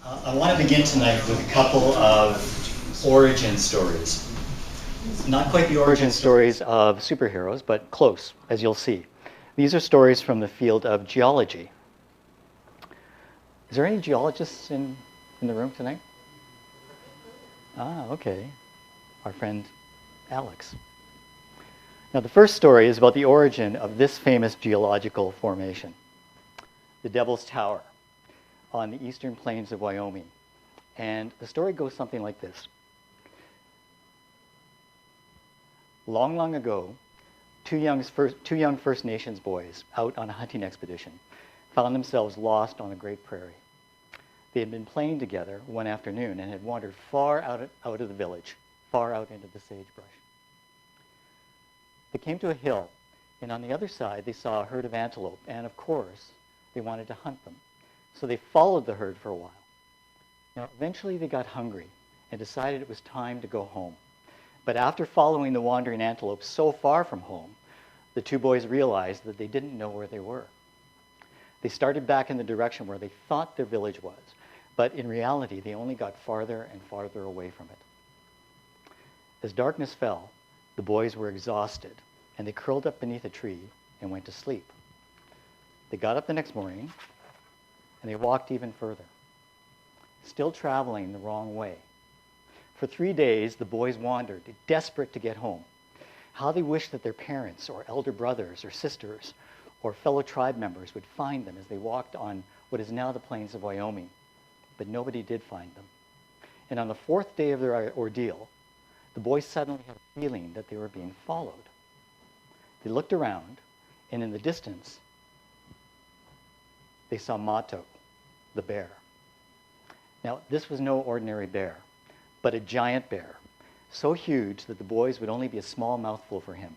I want to begin tonight with a couple of origin stories. Not quite the origin stories of superheroes, but close, as you'll see. These are stories from the field of geology. Is there any geologists in the room tonight? Ah, okay. Our friend Alex. Now, the first story is about the origin of this famous geological formation, the Devil's Tower, on the eastern plains of Wyoming. And the story goes something like this. Long, long ago, two young First Nations boys out on a hunting expedition found themselves lost on a great prairie. They had been playing together one afternoon and had wandered far out of the village, far out into the sagebrush. They came to a hill, and on the other side they saw a herd of antelope, and of course, they wanted to hunt them. So they followed the herd for a while. Now, eventually they got hungry and decided it was time to go home. But after following the wandering antelope so far from home, the two boys realized that they didn't know where they were. They started back in the direction where they thought their village was, but in reality, they only got farther and farther away from it. As darkness fell, the boys were exhausted, and they curled up beneath a tree and went to sleep. They got up the next morning, and they walked even further, still traveling the wrong way. For 3 days, the boys wandered, desperate to get home. How they wished that their parents or elder brothers or sisters or fellow tribe members would find them as they walked on what is now the plains of Wyoming. But nobody did find them. And on the 4th day of their ordeal, the boys suddenly had a feeling that they were being followed. They looked around, and in the distance, they saw Mato, the bear. Now, this was no ordinary bear, but a giant bear, so huge that the boys would only be a small mouthful for him.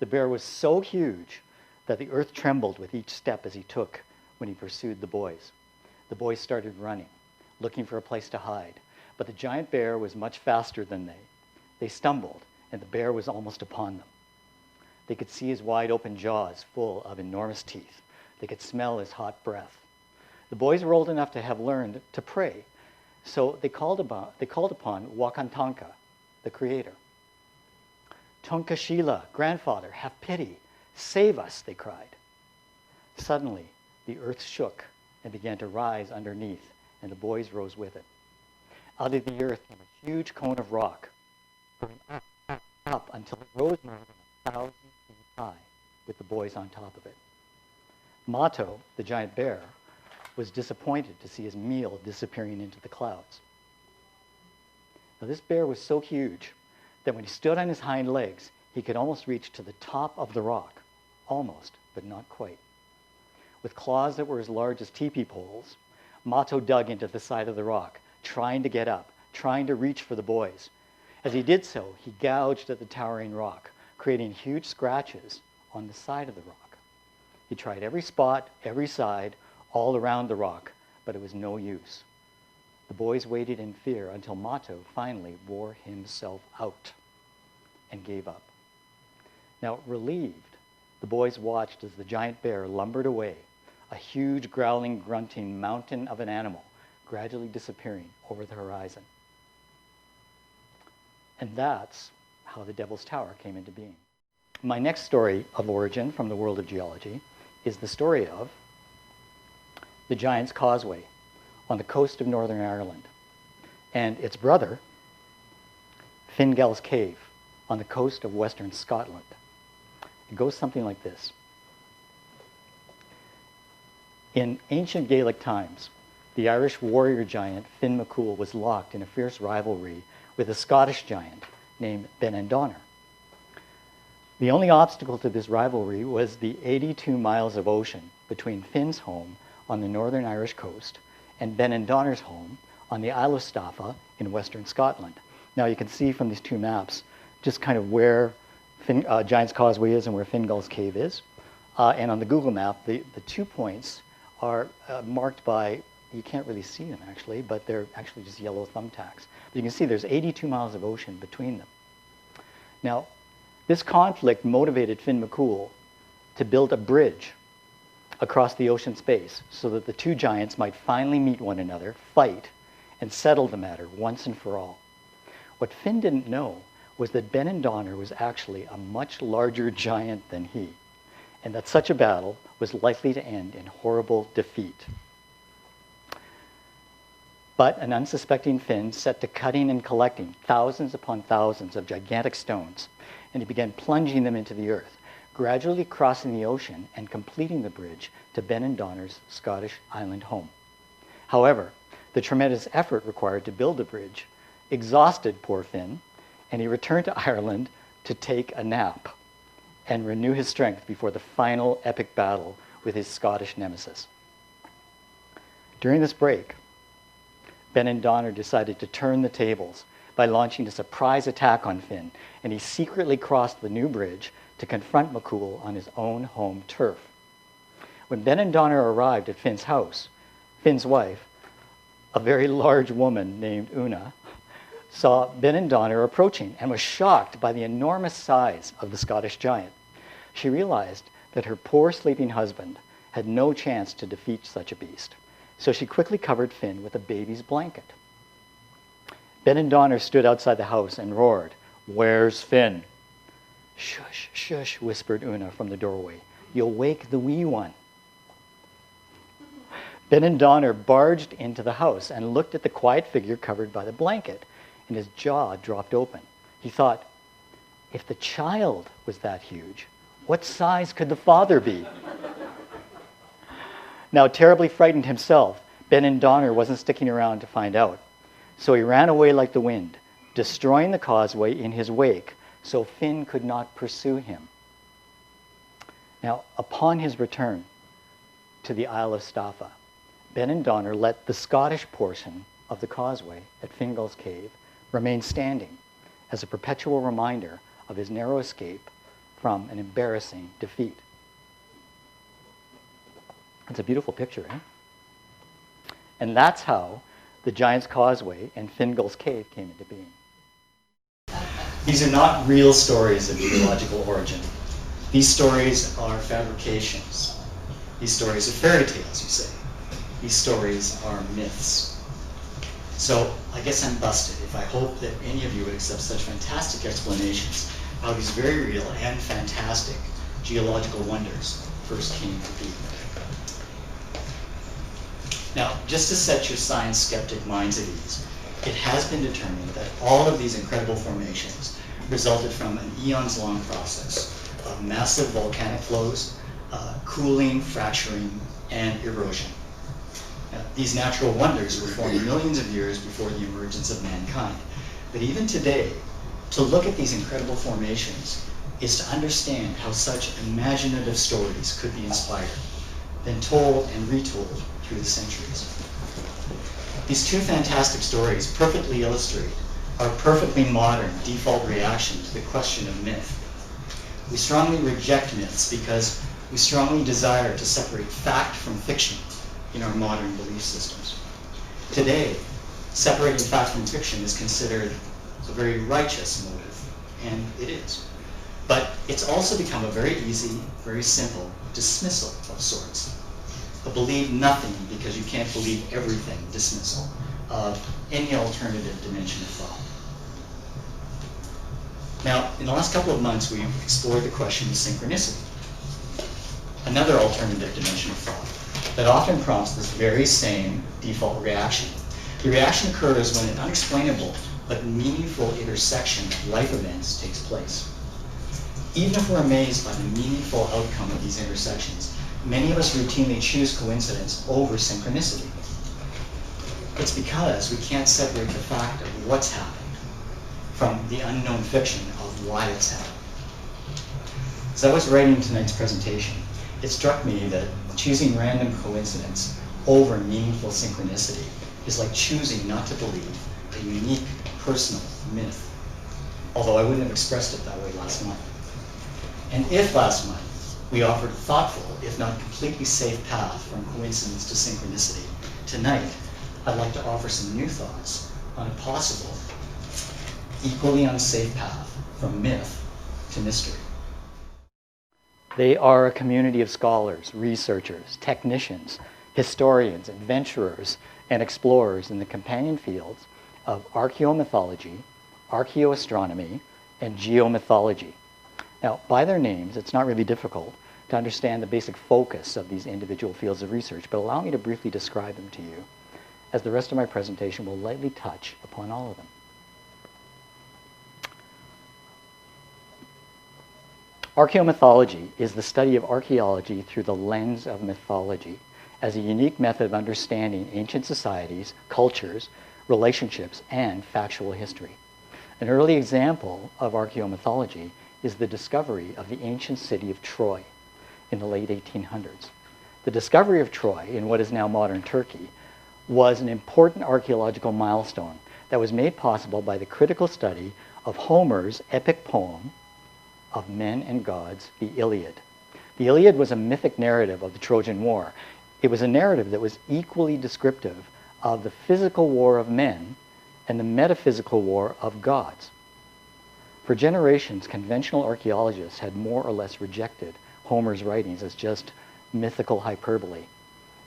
The bear was so huge that the earth trembled with each step as he took when he pursued the boys. The boys started running, looking for a place to hide, but the giant bear was much faster than they. They stumbled, and the bear was almost upon them. They could see his wide-open jaws full of enormous teeth. They could smell his hot breath. The boys were old enough to have learned to pray, so they called upon Wakantanka, the creator. Tonkashila, grandfather, have pity. Save us, they cried. Suddenly, the earth shook and began to rise underneath, and the boys rose with it. Out of the earth came a huge cone of rock, going up until it rose more than 1,000 feet high, with the boys on top of it. Mato, the giant bear, was disappointed to see his meal disappearing into the clouds. Now, this bear was so huge that when he stood on his hind legs, he could almost reach to the top of the rock. Almost, but not quite. With claws that were as large as teepee poles, Mato dug into the side of the rock, trying to get up, trying to reach for the boys. As he did so, he gouged at the towering rock, creating huge scratches on the side of the rock. He tried every spot, every side, all around the rock, but it was no use. The boys waited in fear until Mato finally wore himself out and gave up. Now, relieved, the boys watched as the giant bear lumbered away, a huge, growling, grunting mountain of an animal gradually disappearing over the horizon. And that's how the Devil's Tower came into being. My next story of origin from the world of geology is the story of the Giant's Causeway on the coast of Northern Ireland, and its brother, Fingal's Cave, on the coast of Western Scotland. It goes something like this. In ancient Gaelic times, the Irish warrior giant Finn McCool was locked in a fierce rivalry with a Scottish giant named Benandonner. The only obstacle to this rivalry was the 82 miles of ocean between Finn's home on the northern Irish coast and Benandonner's home on the Isle of Staffa in western Scotland. Now you can see from these two maps just kind of where Giant's Causeway is and where Fingal's Cave is. And on the Google map, the 2 points are marked by, you can't really see them actually, but they're actually just yellow thumbtacks. But you can see there's 82 miles of ocean between them. Now, this conflict motivated Finn McCool to build a bridge across the ocean space so that the two giants might finally meet one another, fight, and settle the matter once and for all. What Finn didn't know was that Benandonner was actually a much larger giant than he, and that such a battle was likely to end in horrible defeat. But an unsuspecting Finn set to cutting and collecting thousands upon thousands of gigantic stones, and he began plunging them into the earth, gradually crossing the ocean and completing the bridge to Benandonner's Scottish island home. However, the tremendous effort required to build the bridge exhausted poor Finn, and he returned to Ireland to take a nap and renew his strength before the final epic battle with his Scottish nemesis. During this break, Benandonner decided to turn the tables by launching a surprise attack on Finn, and he secretly crossed the new bridge to confront McCool on his own home turf. When Benandonner arrived at Finn's house, Finn's wife, a very large woman named Una, saw Benandonner approaching and was shocked by the enormous size of the Scottish giant. She realized that her poor sleeping husband had no chance to defeat such a beast, so she quickly covered Finn with a baby's blanket. Benandonner stood outside the house and roared, "Where's Finn?" "Shush, shush," whispered Una from the doorway. "You'll wake the wee one." Benandonner barged into the house and looked at the quiet figure covered by the blanket, and his jaw dropped open. He thought, if the child was that huge, what size could the father be? Now, terribly frightened himself, Benandonner wasn't sticking around to find out. So he ran away like the wind, destroying the causeway in his wake, so Finn could not pursue him. Now, upon his return to the Isle of Staffa, Benandonner let the Scottish portion of the causeway at Fingal's Cave remain standing as a perpetual reminder of his narrow escape from an embarrassing defeat. It's a beautiful picture, eh? And that's how the Giant's Causeway and Fingal's Cave came into being. These are not real stories of geological origin. These stories are fabrications. These stories are fairy tales, you say. These stories are myths. So I guess I'm busted if I hope that any of you would accept such fantastic explanations how these very real and fantastic geological wonders first came to be. Now, just to set your science skeptic minds at ease, it has been determined that all of these incredible formations resulted from an eons-long process of massive volcanic flows, cooling, fracturing, and erosion. Now, these natural wonders were formed millions of years before the emergence of mankind. But even today, to look at these incredible formations is to understand how such imaginative stories could be inspired, then told and retold through the centuries. These two fantastic stories perfectly illustrate our perfectly modern default reaction to the question of myth. We strongly reject myths because we strongly desire to separate fact from fiction in our modern belief systems. Today, separating fact from fiction is considered a very righteous motive, and it is. But it's also become a very easy, very simple dismissal of sorts. A believe nothing because you can't believe everything dismissal of any alternative dimension of thought. Now, in the last couple of months, we've explored the question of synchronicity, another alternative dimension of thought that often prompts this very same default reaction. The reaction occurs when an unexplainable but meaningful intersection of life events takes place. Even if we're amazed by the meaningful outcome of these intersections, many of us routinely choose coincidence over synchronicity. It's because we can't separate the fact of what's happened from the unknown fiction of why it's happened. As I was writing tonight's presentation, it struck me that choosing random coincidence over meaningful synchronicity is like choosing not to believe a unique personal myth, although I wouldn't have expressed it that way last month. And if last month we offered a thoughtful, if not completely safe path from coincidence to synchronicity, tonight I'd like to offer some new thoughts on a possible, equally unsafe path from myth to mystery. They are a community of scholars, researchers, technicians, historians, adventurers, and explorers in the companion fields of archaeomythology, archaeoastronomy, and geomythology. Now, by their names, it's not really difficult to understand the basic focus of these individual fields of research, but allow me to briefly describe them to you, as the rest of my presentation will lightly touch upon all of them. Archaeomythology is the study of archaeology through the lens of mythology as a unique method of understanding ancient societies, cultures, relationships, and factual history. An early example of archaeomythology is the discovery of the ancient city of Troy in the late 1800s. The discovery of Troy in what is now modern Turkey was an important archaeological milestone that was made possible by the critical study of Homer's epic poem of men and gods, the Iliad. The Iliad was a mythic narrative of the Trojan War. It was a narrative that was equally descriptive of the physical war of men and the metaphysical war of gods. For generations, conventional archaeologists had more or less rejected Homer's writings as just mythical hyperbole.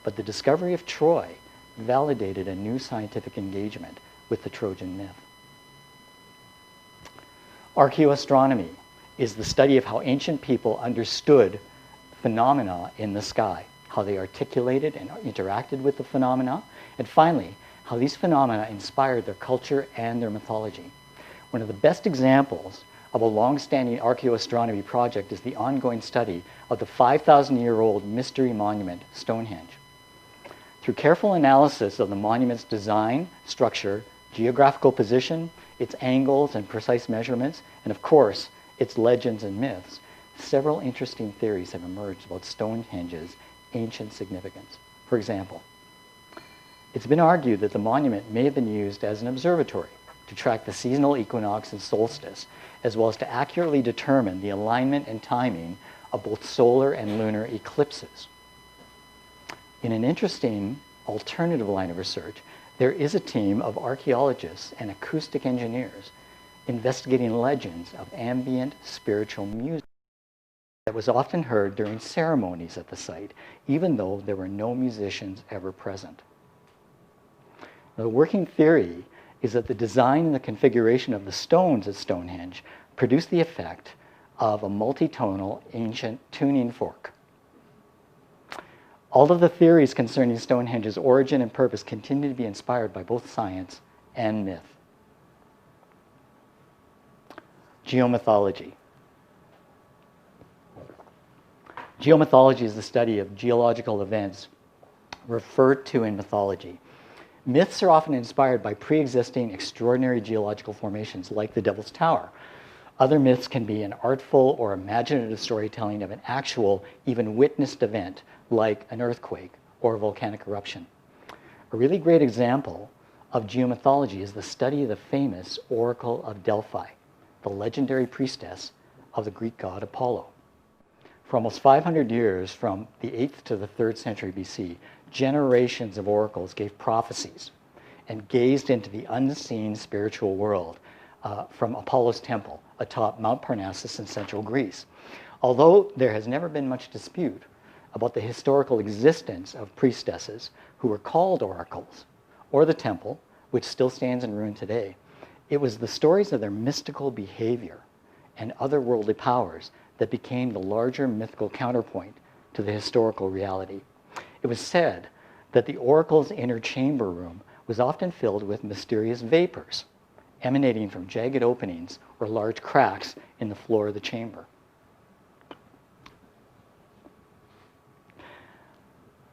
But the discovery of Troy validated a new scientific engagement with the Trojan myth. Archaeoastronomy is the study of how ancient people understood phenomena in the sky, how they articulated and interacted with the phenomena, and finally, how these phenomena inspired their culture and their mythology. One of the best examples of a long-standing archaeoastronomy project is the ongoing study of the 5,000-year-old mystery monument, Stonehenge. Through careful analysis of the monument's design, structure, geographical position, its angles and precise measurements, and of course, its legends and myths, several interesting theories have emerged about Stonehenge's ancient significance. For example, it's been argued that the monument may have been used as an observatory to track the seasonal equinox and solstice, as well as to accurately determine the alignment and timing of both solar and lunar eclipses. In an interesting alternative line of research, there is a team of archaeologists and acoustic engineers investigating legends of ambient spiritual music that was often heard during ceremonies at the site, even though there were no musicians ever present. Now, the working theory is that the design and the configuration of the stones at Stonehenge produced the effect of a multitonal ancient tuning fork. All of the theories concerning Stonehenge's origin and purpose continue to be inspired by both science and myth. Geomythology. Geomythology is the study of geological events referred to in mythology. Myths are often inspired by pre-existing extraordinary geological formations like the Devil's Tower. Other myths can be an artful or imaginative storytelling of an actual, even witnessed event like an earthquake or a volcanic eruption. A really great example of geomythology is the study of the famous Oracle of Delphi, the legendary priestess of the Greek god Apollo. For almost 500 years, from the 8th to the 3rd century BC, generations of oracles gave prophecies and gazed into the unseen spiritual world from Apollo's temple atop Mount Parnassus in central Greece. Although there has never been much dispute about the historical existence of priestesses who were called oracles, or the temple, which still stands in ruin today, it was the stories of their mystical behavior and otherworldly powers that became the larger mythical counterpoint to the historical reality. It was said that the oracle's inner chamber room was often filled with mysterious vapors emanating from jagged openings or large cracks in the floor of the chamber.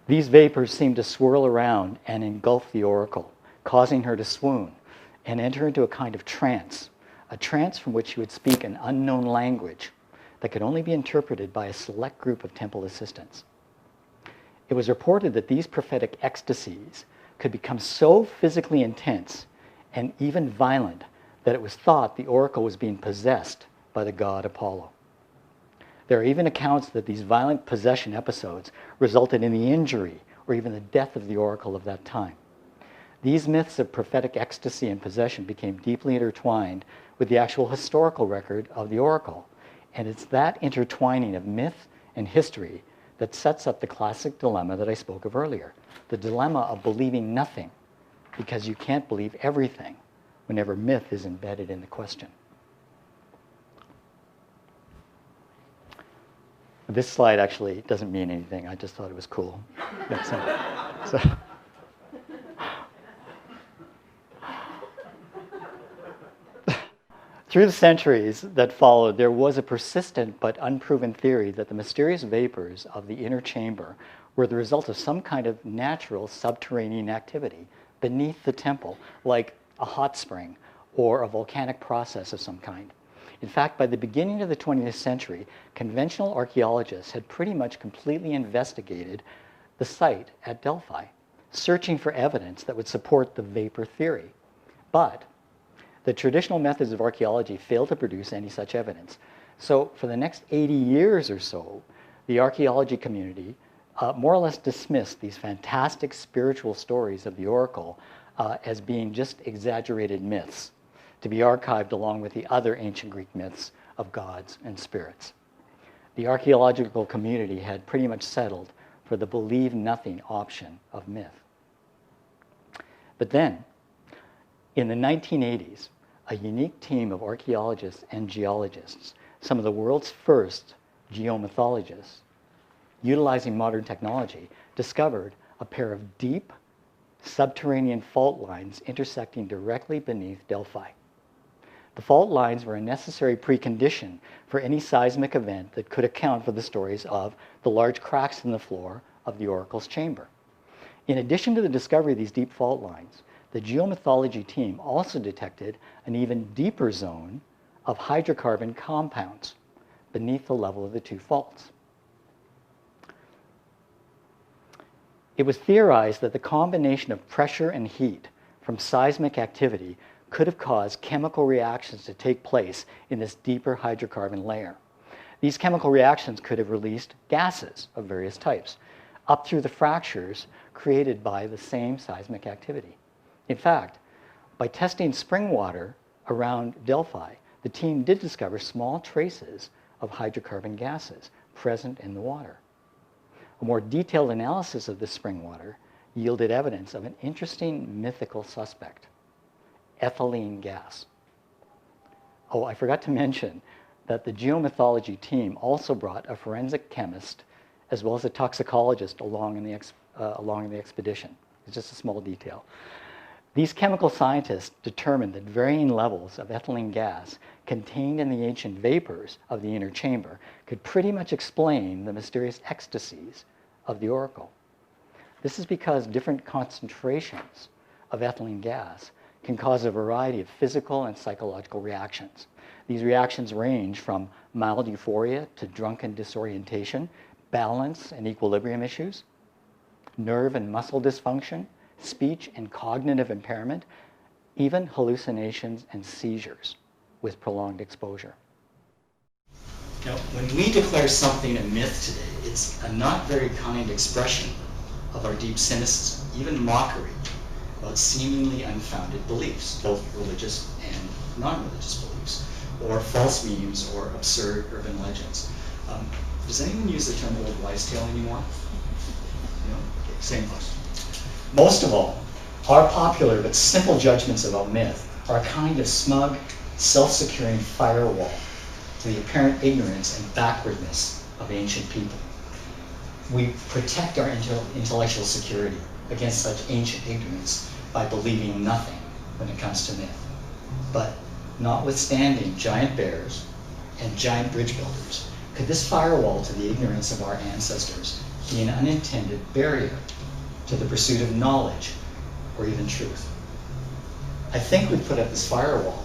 These vapors seemed to swirl around and engulf the oracle, causing her to swoon and enter into a kind of trance, a trance from which she would speak an unknown language that could only be interpreted by a select group of temple assistants. It was reported that these prophetic ecstasies could become so physically intense and even violent that it was thought the oracle was being possessed by the god Apollo. There are even accounts that these violent possession episodes resulted in the injury or even the death of the oracle of that time. These myths of prophetic ecstasy and possession became deeply intertwined with the actual historical record of the oracle. And it's that intertwining of myth and history that sets up the classic dilemma that I spoke of earlier, the dilemma of believing nothing because you can't believe everything whenever myth is embedded in the question. This slide actually doesn't mean anything. I just thought it was cool. So. Through the centuries that followed, there was a persistent but unproven theory that the mysterious vapors of the inner chamber were the result of some kind of natural subterranean activity beneath the temple, like a hot spring or a volcanic process of some kind. In fact, by the beginning of the 20th century, conventional archaeologists had pretty much completely investigated the site at Delphi, searching for evidence that would support the vapor theory. But the traditional methods of archaeology failed to produce any such evidence. So for the next 80 years or so, the archaeology community more or less dismissed these fantastic spiritual stories of the oracle as being just exaggerated myths, to be archived along with the other ancient Greek myths of gods and spirits. The archaeological community had pretty much settled for the believe nothing option of myth. But then, in the 1980s, a unique team of archaeologists and geologists, some of the world's first geomythologists, utilizing modern technology, discovered a pair of deep subterranean fault lines intersecting directly beneath Delphi. The fault lines were a necessary precondition for any seismic event that could account for the stories of the large cracks in the floor of the oracle's chamber. In addition to the discovery of these deep fault lines, the geomythology team also detected an even deeper zone of hydrocarbon compounds beneath the level of the two faults. It was theorized that the combination of pressure and heat from seismic activity could have caused chemical reactions to take place in this deeper hydrocarbon layer. These chemical reactions could have released gases of various types up through the fractures created by the same seismic activity. In fact, by testing spring water around Delphi, the team did discover small traces of hydrocarbon gases present in the water. A more detailed analysis of this spring water yielded evidence of an interesting mythical suspect, ethylene gas. Oh, I forgot to mention that the geomythology team also brought a forensic chemist as well as a toxicologist along in the expedition. It's just a small detail. These chemical scientists determined that varying levels of ethylene gas contained in the ancient vapors of the inner chamber could pretty much explain the mysterious ecstasies of the oracle. This is because different concentrations of ethylene gas can cause a variety of physical and psychological reactions. These reactions range from mild euphoria to drunken disorientation, balance and equilibrium issues, nerve and muscle dysfunction, speech and cognitive impairment, even hallucinations and seizures with prolonged exposure. Now, when we declare something a myth today, it's a not very kind expression of our deep cynicism, even mockery about seemingly unfounded beliefs, both religious and non-religious beliefs, or false memes or absurd urban legends. Does anyone use the term old wives' tale anymore? No? Okay, same question. Most of all, our popular but simple judgments about myth are a kind of smug, self-securing firewall to the apparent ignorance and backwardness of ancient people. We protect our intellectual security against such ancient ignorance by believing nothing when it comes to myth. But notwithstanding giant bears and giant bridge builders, could this firewall to the ignorance of our ancestors be an unintended barrier to the pursuit of knowledge or even truth? I think we put up this firewall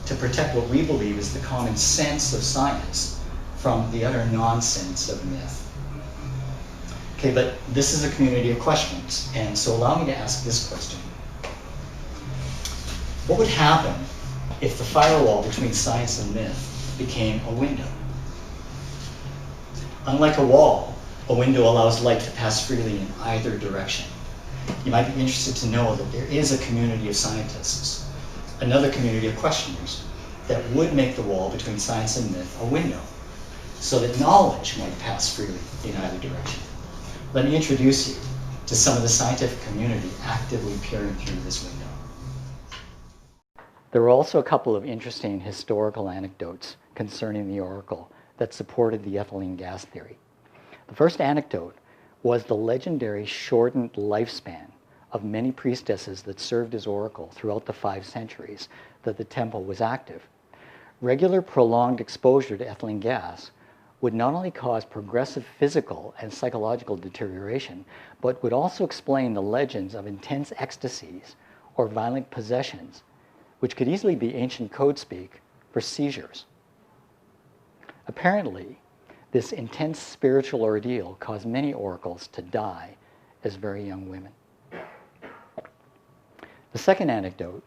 to protect what we believe is the common sense of science from the utter nonsense of myth. Okay, but this is a community of questions, and so allow me to ask this question. What would happen if the firewall between science and myth became a window? Unlike a wall, a window allows light to pass freely in either direction. You might be interested to know that there is a community of scientists, another community of questioners, that would make the wall between science and myth a window. so that knowledge might pass freely in either direction. Let me introduce you to some of the scientific community actively peering through this window. There were also a couple of interesting historical anecdotes concerning the oracle that supported the ethylene gas theory. The first anecdote was the legendary shortened lifespan of many priestesses that served as oracle throughout the 5 centuries that the temple was active. Regular prolonged exposure to ethylene gas would not only cause progressive physical and psychological deterioration, but would also explain the legends of intense ecstasies or violent possessions, which could easily be ancient code speak for seizures. Apparently, this intense spiritual ordeal caused many oracles to die as very young women. The second anecdote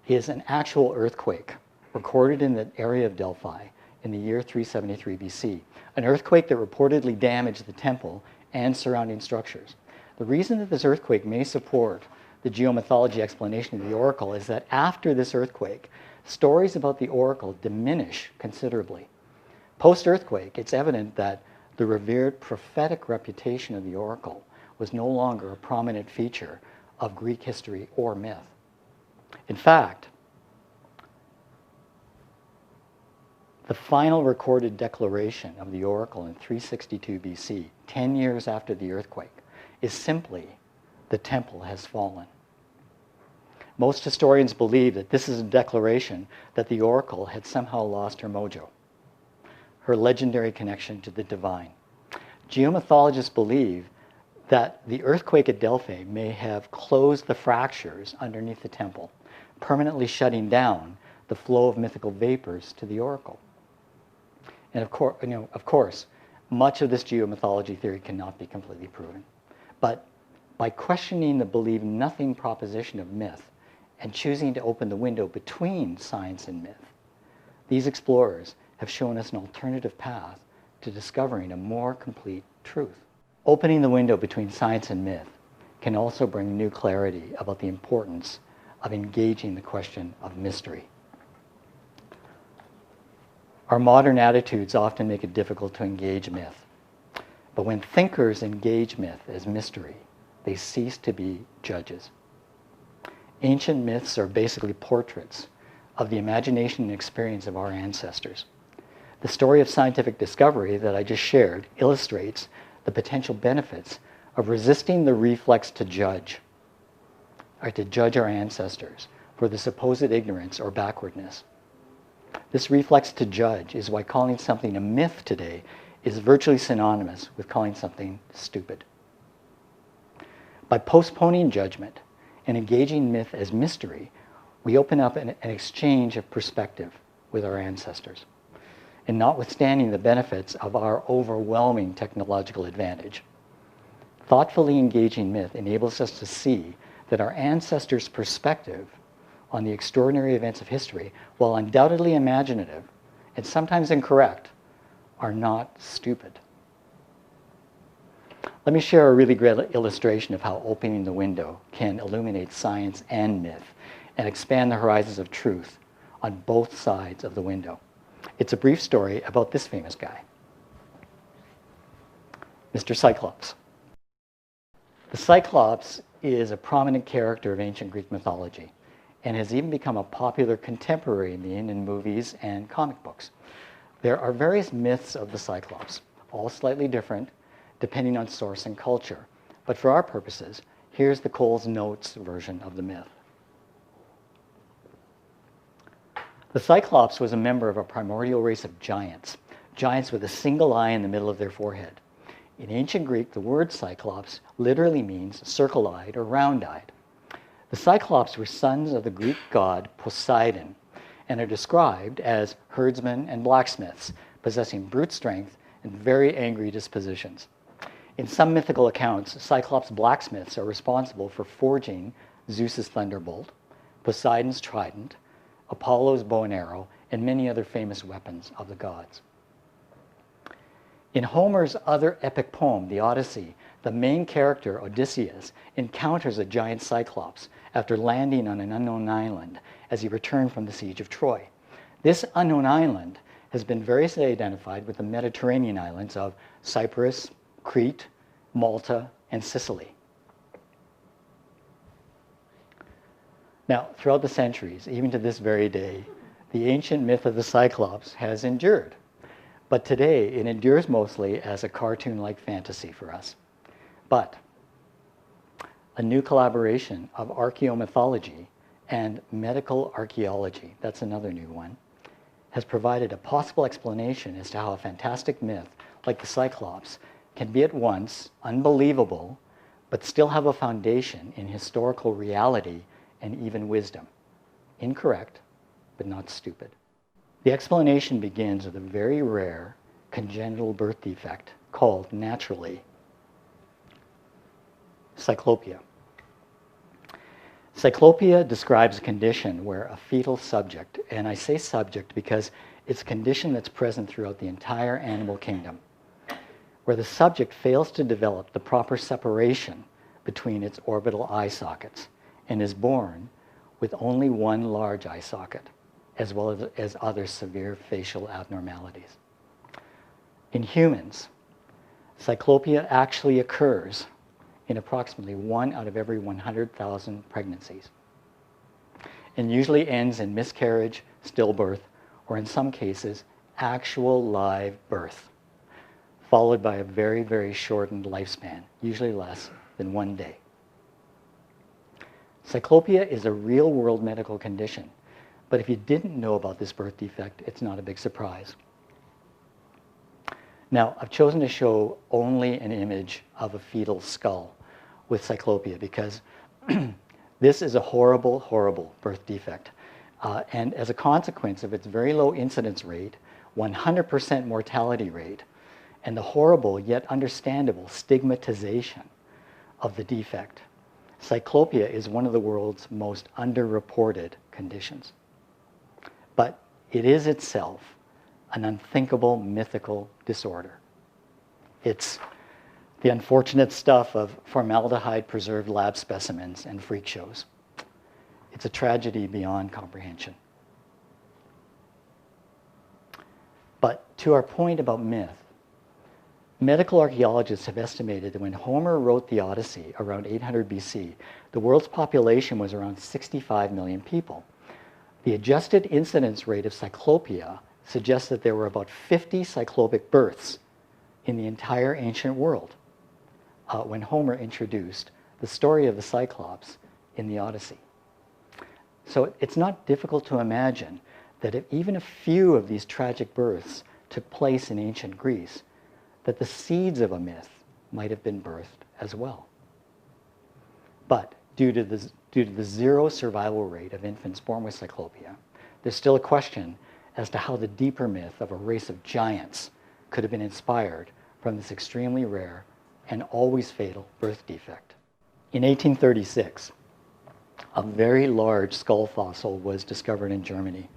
is an actual earthquake recorded in the area of Delphi in the year 373 BC, an earthquake that reportedly damaged the temple and surrounding structures. The reason that this earthquake may support the geomythology explanation of the oracle is that after this earthquake, stories about the oracle diminish considerably. Post-earthquake, it's evident that the revered prophetic reputation of the oracle was no longer a prominent feature of Greek history or myth. In fact, the final recorded declaration of the oracle in 362 BC, 10 years after the earthquake, is simply, "The temple has fallen." Most historians believe that this is a declaration that the oracle had somehow lost her mojo, her legendary connection to the divine. Geomythologists believe that the earthquake at Delphi may have closed the fractures underneath the temple, permanently shutting down the flow of mythical vapors to the oracle. And of course, much of this geomythology theory cannot be completely proven. But by questioning the believe nothing proposition of myth and choosing to open the window between science and myth, these explorers have shown us an alternative path to discovering a more complete truth. Opening the window between science and myth can also bring new clarity about the importance of engaging the question of mystery. Our modern attitudes often make it difficult to engage myth. But when thinkers engage myth as mystery, they cease to be judges. Ancient myths are basically portraits of the imagination and experience of our ancestors. The story of scientific discovery that I just shared illustrates the potential benefits of resisting the reflex to judge our ancestors for the supposed ignorance or backwardness. This reflex to judge is why calling something a myth today is virtually synonymous with calling something stupid. By postponing judgment and engaging myth as mystery, we open up an exchange of perspective with our ancestors. And notwithstanding the benefits of our overwhelming technological advantage, thoughtfully engaging myth enables us to see that our ancestors' perspective on the extraordinary events of history, while undoubtedly imaginative and sometimes incorrect, are not stupid. Let me share a really great illustration of how opening the window can illuminate science and myth and expand the horizons of truth on both sides of the window. It's a brief story about this famous guy, Mr. Cyclops. The Cyclops is a prominent character of ancient Greek mythology and has even become a popular contemporary meme in movies and comic books. There are various myths of the Cyclops, all slightly different depending on source and culture. But for our purposes, here's the Cole's Notes version of the myth. The Cyclops was a member of a primordial race of giants, giants with a single eye in the middle of their forehead. In ancient Greek, the word Cyclops literally means circle-eyed or round-eyed. The Cyclops were sons of the Greek god Poseidon and are described as herdsmen and blacksmiths, possessing brute strength and very angry dispositions. In some mythical accounts, Cyclops blacksmiths are responsible for forging Zeus's thunderbolt, Poseidon's trident, Apollo's bow and arrow, and many other famous weapons of the gods. In Homer's other epic poem, the Odyssey, the main character, Odysseus, encounters a giant Cyclops after landing on an unknown island as he returned from the siege of Troy. This unknown island has been variously identified with the Mediterranean islands of Cyprus, Crete, Malta, and Sicily. Now, throughout the centuries, even to this very day, the ancient myth of the Cyclops has endured. But today, it endures mostly as a cartoon-like fantasy for us. But a new collaboration of archaeomythology and medical archaeology, that's another new one, has provided a possible explanation as to how a fantastic myth like the Cyclops can be at once unbelievable, but still have a foundation in historical reality and even wisdom. Incorrect, but not stupid. The explanation begins with a very rare congenital birth defect called, naturally, cyclopia. Cyclopia describes a condition where a fetal subject, and I say subject because it's a condition that's present throughout the entire animal kingdom, where the subject fails to develop the proper separation between its orbital eye sockets and is born with only one large eye socket, as well as other severe facial abnormalities. In humans, cyclopia actually occurs in approximately 1 out of every 100,000 pregnancies, and usually ends in miscarriage, stillbirth, or in some cases, actual live birth, followed by a very, very shortened lifespan, usually less than 1 day. Cyclopia is a real-world medical condition, but if you didn't know about this birth defect, it's not a big surprise. Now, I've chosen to show only an image of a fetal skull with cyclopia because this is a horrible, horrible birth defect. And as a consequence of its very low incidence rate, 100% mortality rate, and the horrible yet understandable stigmatization of the defect, cyclopia is one of the world's most underreported conditions. But it is itself an unthinkable, mythical disorder. It's the unfortunate stuff of formaldehyde-preserved lab specimens and freak shows. It's a tragedy beyond comprehension. But to our point about myth, medical archaeologists have estimated that when Homer wrote the Odyssey around 800 BC, the world's population was around 65 million people. The adjusted incidence rate of cyclopia suggests that there were about 50 cyclopic births in the entire ancient world when Homer introduced the story of the Cyclops in the Odyssey. So it's not difficult to imagine that if even a few of these tragic births took place in ancient Greece, that the seeds of a myth might have been birthed as well. But due to the zero survival rate of infants born with cyclopia, there's still a question as to how the deeper myth of a race of giants could have been inspired from this extremely rare and always fatal birth defect. In 1836, a very large skull fossil was discovered in Germany.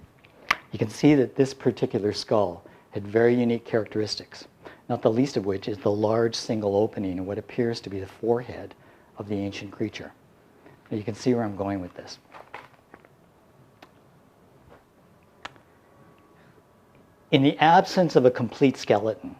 You can see that this particular skull had very unique characteristics, not the least of which is the large single opening in what appears to be the forehead of the ancient creature. Now you can see where I'm going with this. In the absence of a complete skeleton,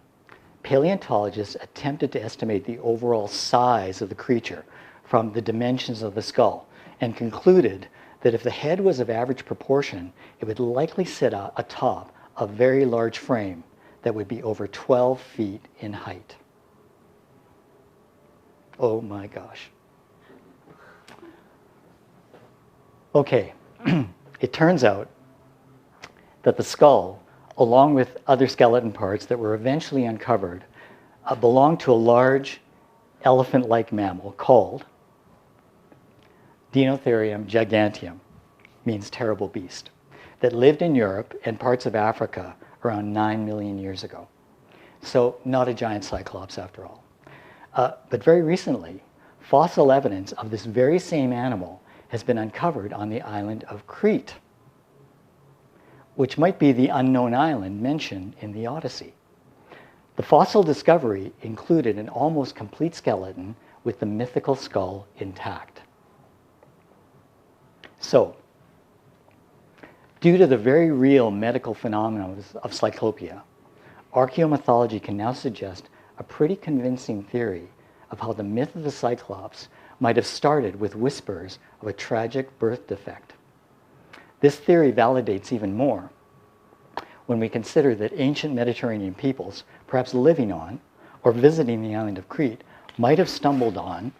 paleontologists attempted to estimate the overall size of the creature from the dimensions of the skull and concluded that if the head was of average proportion, it would likely sit atop a very large frame that would be over 12 feet in height. Oh my gosh. Okay, it turns out that the skull, along with other skeleton parts that were eventually uncovered, belonged to a large elephant-like mammal called Dinotherium giganteum, means terrible beast, that lived in Europe and parts of Africa around 9 million years ago. So not a giant cyclops after all. But very recently, fossil evidence of this very same animal has been uncovered on the island of Crete, which might be the unknown island mentioned in the Odyssey. The fossil discovery included an almost complete skeleton with the mythical skull intact. So, Due to the very real medical phenomenon of cyclopia, archaeomythology can now suggest a pretty convincing theory of how the myth of the Cyclops might have started with whispers of a tragic birth defect. This theory validates even more when we consider that ancient Mediterranean peoples, perhaps living on or visiting the island of Crete, might have stumbled on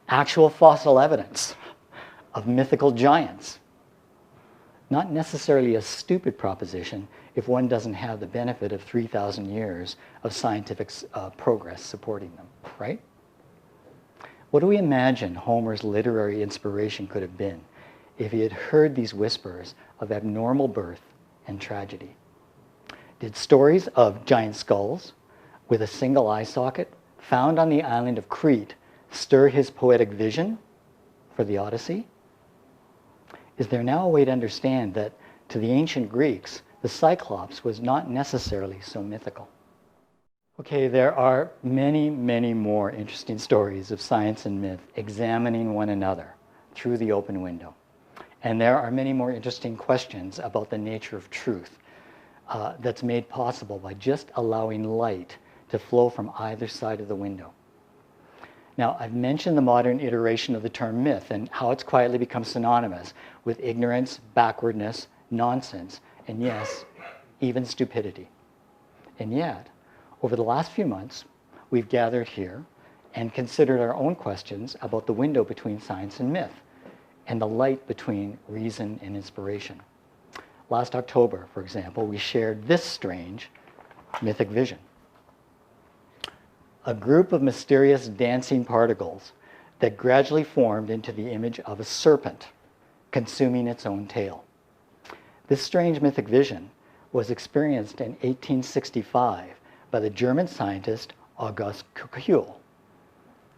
actual fossil evidence of mythical giants. Not necessarily a stupid proposition if one doesn't have the benefit of 3,000 years of scientific progress supporting them, right? What do we imagine Homer's literary inspiration could have been if he had heard these whispers of abnormal birth and tragedy? Did stories of giant skulls with a single eye socket found on the island of Crete stir his poetic vision for the Odyssey? Is there now a way to understand that to the ancient Greeks, the Cyclops was not necessarily so mythical? Okay, there are many, many more interesting stories of science and myth examining one another through the open window. And there are many more interesting questions about the nature of truth that's made possible by just allowing light to flow from either side of the window. Now, I've mentioned the modern iteration of the term myth and how it's quietly become synonymous with ignorance, backwardness, nonsense, and yes, even stupidity. And yet, over the last few months, we've gathered here and considered our own questions about the window between science and myth and the light between reason and inspiration. Last October, for example, we shared this strange mythic vision. A group of mysterious dancing particles that gradually formed into the image of a serpent consuming its own tail. This strange mythic vision was experienced in 1865 by the German scientist August Kuhle,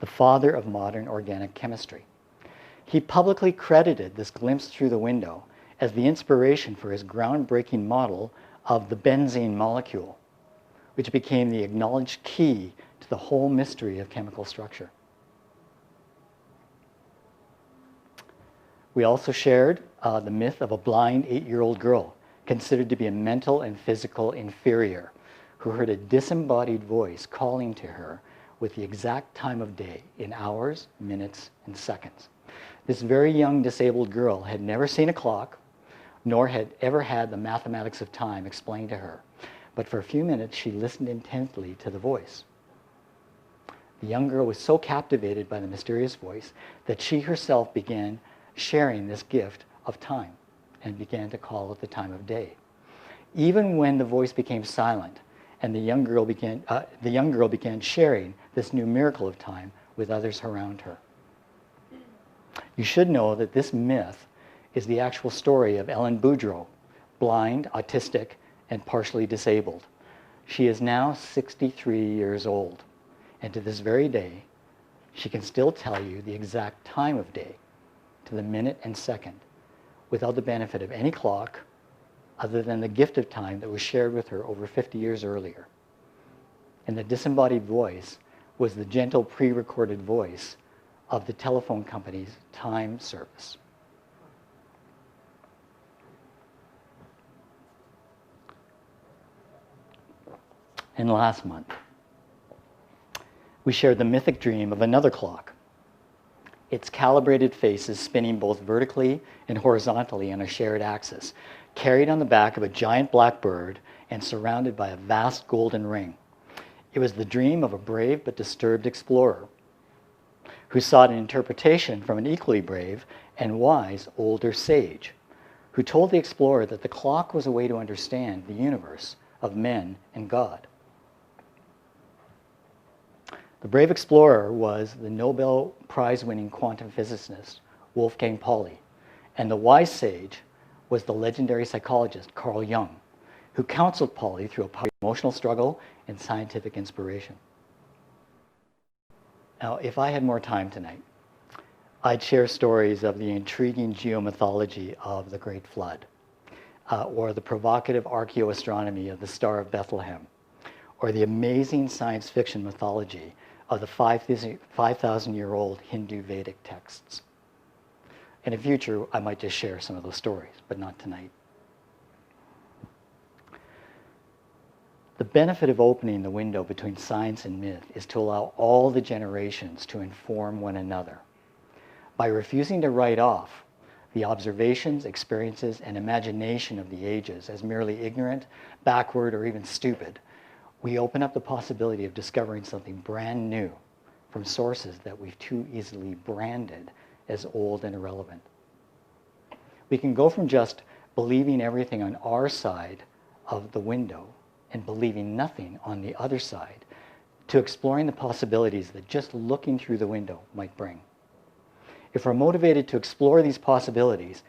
the father of modern organic chemistry. He publicly credited this glimpse through the window as the inspiration for his groundbreaking model of the benzene molecule, which became the acknowledged key to the whole mystery of chemical structure. We also shared the myth of a blind 8-year-old girl considered to be a mental and physical inferior who heard a disembodied voice calling to her with the exact time of day in hours, minutes, and seconds. This very young disabled girl had never seen a clock, nor had ever had the mathematics of time explained to her. But for a few minutes, she listened intently to the voice. The young girl was so captivated by the mysterious voice that she herself began sharing this gift of time and began to call it the time of day. Even when the voice became silent and the young girl began sharing this new miracle of time with others around her. You should know that this myth is the actual story of Ellen Boudreau, blind, autistic, and partially disabled. She is now 63 years old, and to this very day, she can still tell you the exact time of day, to the minute and second, without the benefit of any clock, other than the gift of time that was shared with her over 50 years earlier. And the disembodied voice was the gentle pre-recorded voice of the telephone company's time service. And last month, we shared the mythic dream of another clock. Its calibrated faces spinning both vertically and horizontally on a shared axis, carried on the back of a giant black bird and surrounded by a vast golden ring. It was the dream of a brave but disturbed explorer who sought an interpretation from an equally brave and wise older sage, who told the explorer that the clock was a way to understand the universe of men and God. The brave explorer was the Nobel Prize-winning quantum physicist Wolfgang Pauli, and the wise sage was the legendary psychologist Carl Jung, who counseled Pauli through a emotional struggle and scientific inspiration. Now, if I had more time tonight, I'd share stories of the intriguing geomythology of the Great Flood, or the provocative archaeoastronomy of the Star of Bethlehem, or the amazing science fiction mythology of the 5,000-year-old Hindu Vedic texts. In the future, I might just share some of those stories, but not tonight. The benefit of opening the window between science and myth is to allow all the generations to inform one another. By refusing to write off the observations, experiences, and imagination of the ages as merely ignorant, backward, or even stupid, we open up the possibility of discovering something brand new from sources that we've too easily branded as old and irrelevant. We can go from just believing everything on our side of the window and believing nothing on the other side to exploring the possibilities that just looking through the window might bring. If we're motivated to explore these possibilities,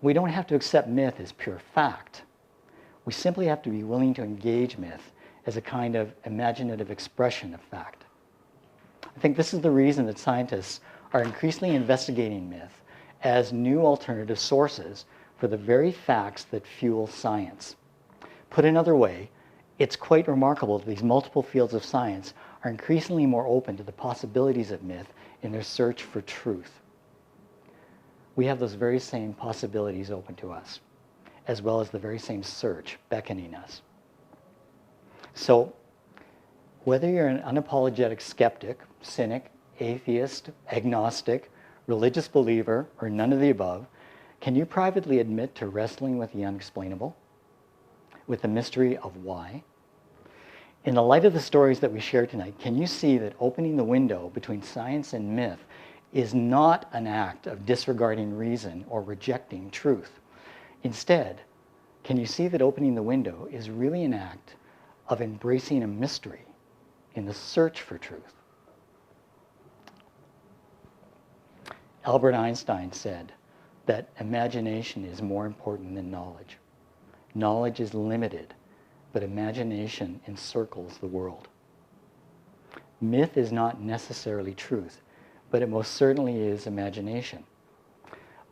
we don't have to accept myth as pure fact. We simply have to be willing to engage myth as a kind of imaginative expression of fact. I think this is the reason that scientists are increasingly investigating myth as new alternative sources for the very facts that fuel science. Put another way, it's quite remarkable that these multiple fields of science are increasingly more open to the possibilities of myth in their search for truth. We have those very same possibilities open to us, as well as the very same search beckoning us. So, whether you're an unapologetic skeptic, cynic, atheist, agnostic, religious believer, or none of the above, can you privately admit to wrestling with the unexplainable, with the mystery of why? In the light of the stories that we share tonight, can you see that opening the window between science and myth is not an act of disregarding reason or rejecting truth? Instead, can you see that opening the window is really an act of embracing a mystery in the search for truth? Albert Einstein said that imagination is more important than knowledge. Knowledge is limited, but imagination encircles the world. Myth is not necessarily truth, but it most certainly is imagination.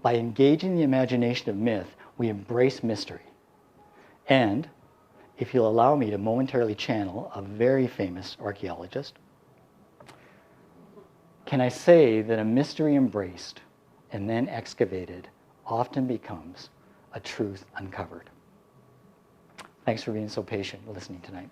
By engaging the imagination of myth, we embrace mystery. And, if you'll allow me to momentarily channel a very famous archaeologist, can I say that a mystery embraced and then excavated often becomes a truth uncovered? Thanks for being so patient listening tonight.